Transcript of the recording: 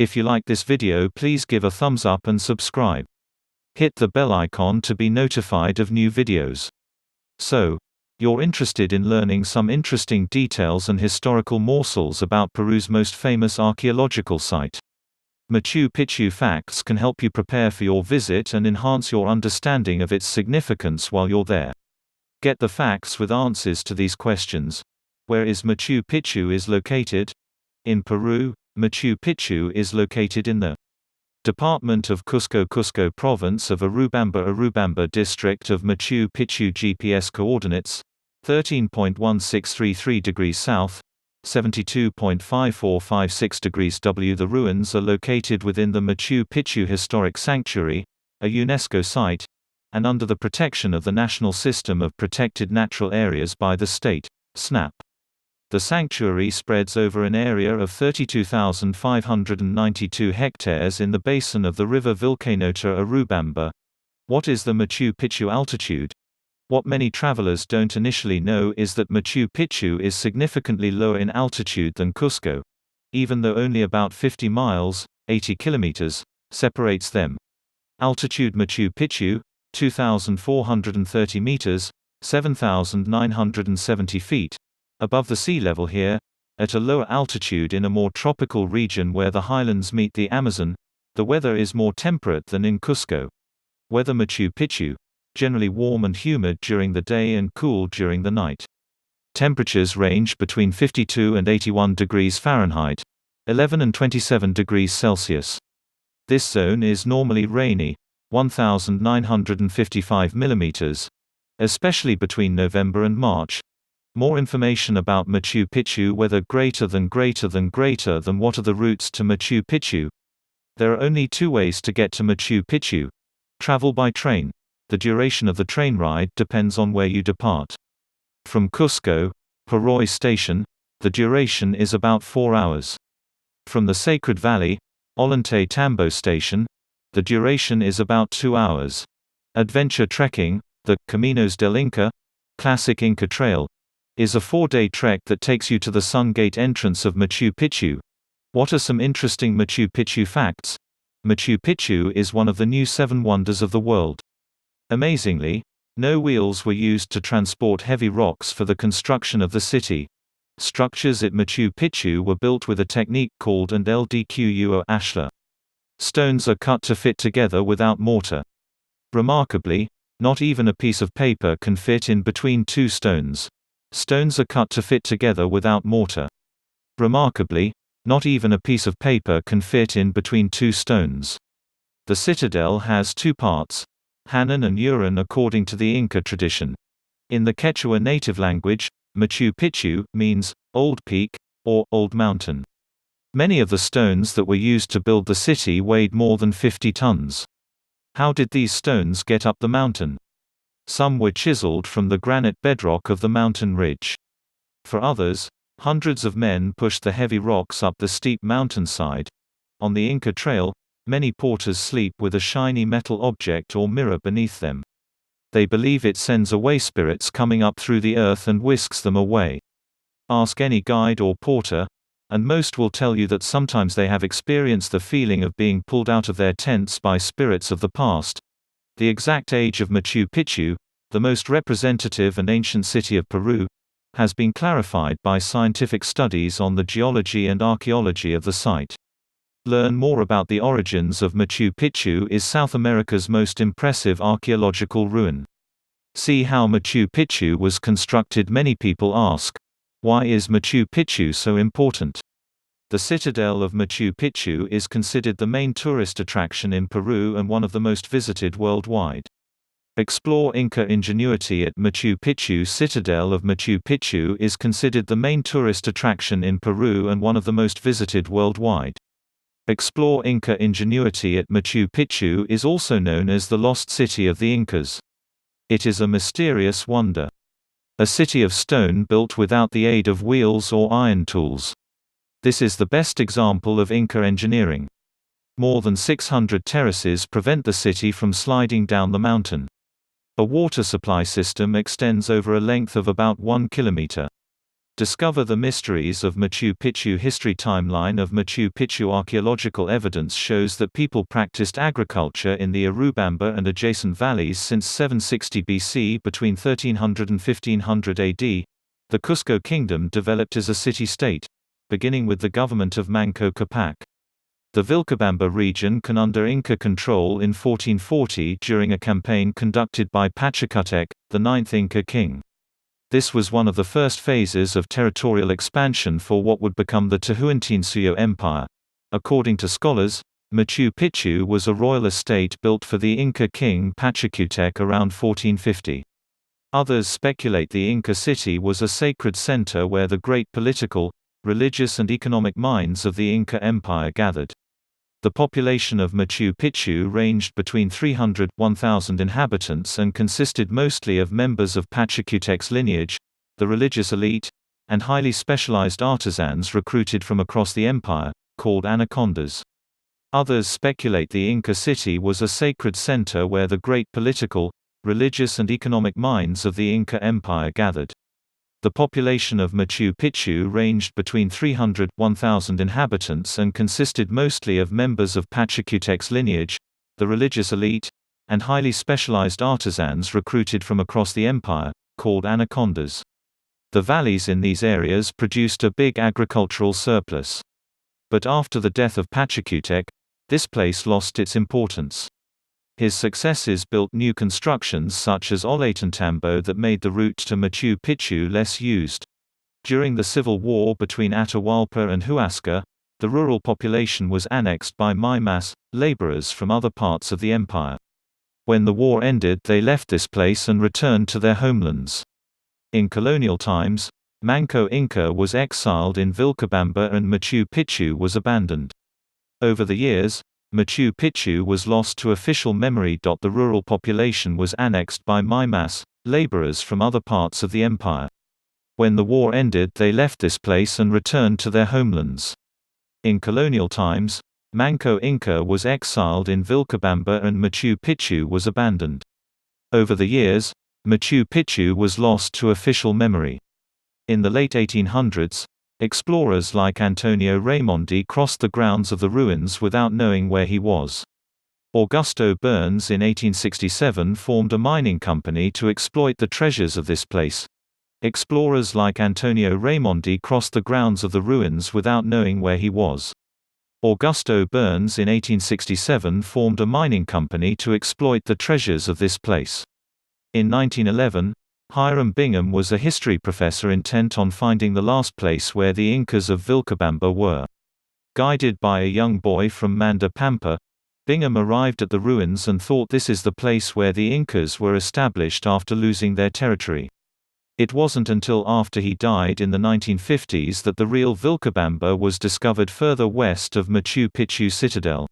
If you like this video, please give a thumbs up and subscribe. Hit the bell icon to be notified of new videos. So, you're interested in learning some interesting details and historical morsels about Peru's most famous archaeological site. Machu Picchu facts can help you prepare for your visit and enhance your understanding of its significance while you're there. Get the facts with answers to these questions. Where is Machu Picchu is located? In Peru, Machu Picchu is located in the Department of Cusco, Cusco Province of Urubamba District of Machu Picchu. GPS coordinates 13.1633 degrees south, 72.5456 degrees W. The ruins are located within the Machu Picchu Historic Sanctuary, a UNESCO site, and under the protection of the National System of Protected Natural Areas by the state, SNAP. The sanctuary spreads over an area of 32,592 hectares in the basin of the river Vilcanota Urubamba. What is the Machu Picchu altitude? What many travelers don't initially know is that Machu Picchu is significantly lower in altitude than Cusco, even though only about 50 miles, 80 kilometers, separates them. Altitude Machu Picchu, 2,430 meters, 7,970 feet. Above the sea level here, at a lower altitude in a more tropical region where the highlands meet the Amazon, the weather is more temperate than in Cusco. Weather Machu Picchu, generally warm and humid during the day and cool during the night. Temperatures range between 52 and 81 degrees Fahrenheit, 11 and 27 degrees Celsius. This zone is normally rainy, 1,955 millimeters, especially between November and March. More information about Machu Picchu. Weather greater than. What are the routes to Machu Picchu? There are only two ways to get to Machu Picchu. Travel by train. The duration of the train ride depends on where you depart. From Cusco, Paroy Station, the duration is about 4 hours. From the Sacred Valley, Ollantay Tambo Station, the duration is about 2 hours. Adventure trekking, the Caminos del Inca, Classic Inca Trail, is a 4-day trek that takes you to the Sun Gate entrance of Machu Picchu. What are some interesting Machu Picchu facts? Machu Picchu is one of the new 7 wonders of the world. Amazingly, no wheels were used to transport heavy rocks for the construction of the city. Structures at Machu Picchu were built with a technique called an LDQU ashlar. Stones are cut to fit together without mortar. Remarkably, not even a piece of paper can fit in between two stones. Stones are cut to fit together without mortar. Remarkably, not even a piece of paper can fit in between two stones. The citadel has 2 parts, Hanan and Uran according to the Inca tradition. In the Quechua native language, Machu Picchu means old peak or old mountain. Many of the stones that were used to build the city weighed more than 50 tons. How did these stones get up the mountain? Some were chiseled from the granite bedrock of the mountain ridge. For others, hundreds of men pushed the heavy rocks up the steep mountainside. On the Inca Trail, many porters sleep with a shiny metal object or mirror beneath them. They believe it sends away spirits coming up through the earth and whisks them away. Ask any guide or porter, and most will tell you that sometimes they have experienced the feeling of being pulled out of their tents by spirits of the past. The exact age of Machu Picchu, the most representative and ancient city of Peru, has been clarified by scientific studies on the geology and archaeology of the site. Learn more about the origins of Machu Picchu. Is South America's most impressive archaeological ruin. See how Machu Picchu was constructed. Many people ask, why is Machu Picchu so important? The citadel of Machu Picchu is considered the main tourist attraction in Peru and one of the most visited worldwide. Explore Inca ingenuity at Machu Picchu. Citadel of Machu Picchu is considered the main tourist attraction in Peru and one of the most visited worldwide. Explore Inca ingenuity at Machu Picchu is also known as the Lost City of the Incas. It is a mysterious wonder. A city of stone built without the aid of wheels or iron tools. This is the best example of Inca engineering. More than 600 terraces prevent the city from sliding down the mountain. A water supply system extends over a length of about 1 kilometer. Discover the mysteries of Machu Picchu. History timeline of Machu Picchu. Archaeological evidence shows that people practiced agriculture in the Urubamba and adjacent valleys since 760 BC. Between 1300 and 1500 AD, the Cusco Kingdom developed as a city-state, beginning with the government of Manco Capac. The Vilcabamba region came under Inca control in 1440 during a campaign conducted by Pachacutec, the ninth Inca king. This was one of the first phases of territorial expansion for what would become the Tahuantinsuyo Empire. According to scholars, Machu Picchu was a royal estate built for the Inca king Pachacutec around 1450. Others speculate the Inca city was a sacred center where the great political, religious and economic minds of the Inca Empire gathered. The population of Machu Picchu ranged between 300–1,000 inhabitants and consisted mostly of members of Pachacutec's lineage, the religious elite, and highly specialized artisans recruited from across the empire, called anacondas. Others speculate the Inca city was a sacred center where the great political, religious and economic minds of the Inca Empire gathered. The population of Machu Picchu ranged between 300–1,000 inhabitants and consisted mostly of members of Pachacutec's lineage, the religious elite, and highly specialized artisans recruited from across the empire, called anacondas. The valleys in these areas produced a big agricultural surplus. But after the death of Pachacutec, this place lost its importance. His successors built new constructions such as Ollantaytambo that made the route to Machu Picchu less used. During the civil war between Atahualpa and Huascar, the rural population was annexed by Maymas, laborers from other parts of the empire. When the war ended, they left this place and returned to their homelands. In colonial times, Manco Inca was exiled in Vilcabamba and Machu Picchu was abandoned. Over the years, Machu Picchu was lost to official memory. The rural population was annexed by Maymas, laborers from other parts of the empire. When the war ended, they left this place and returned to their homelands. In colonial times, Manco Inca was exiled in Vilcabamba and Machu Picchu was abandoned. Over the years, Machu Picchu was lost to official memory. In the late 1800s, explorers like Antonio Raimondi crossed the grounds of the ruins without knowing where he was. Augusto Burns in 1867 formed a mining company to exploit the treasures of this place. Explorers like Antonio Raimondi crossed the grounds of the ruins without knowing where he was. Augusto Burns in 1867 formed a mining company to exploit the treasures of this place. In 1911, Hiram Bingham was a history professor intent on finding the last place where the Incas of Vilcabamba were. Guided by a young boy from Manda Pampa, Bingham arrived at the ruins and thought this is the place where the Incas were established after losing their territory. It wasn't until after he died in the 1950s that the real Vilcabamba was discovered further west of Machu Picchu Citadel.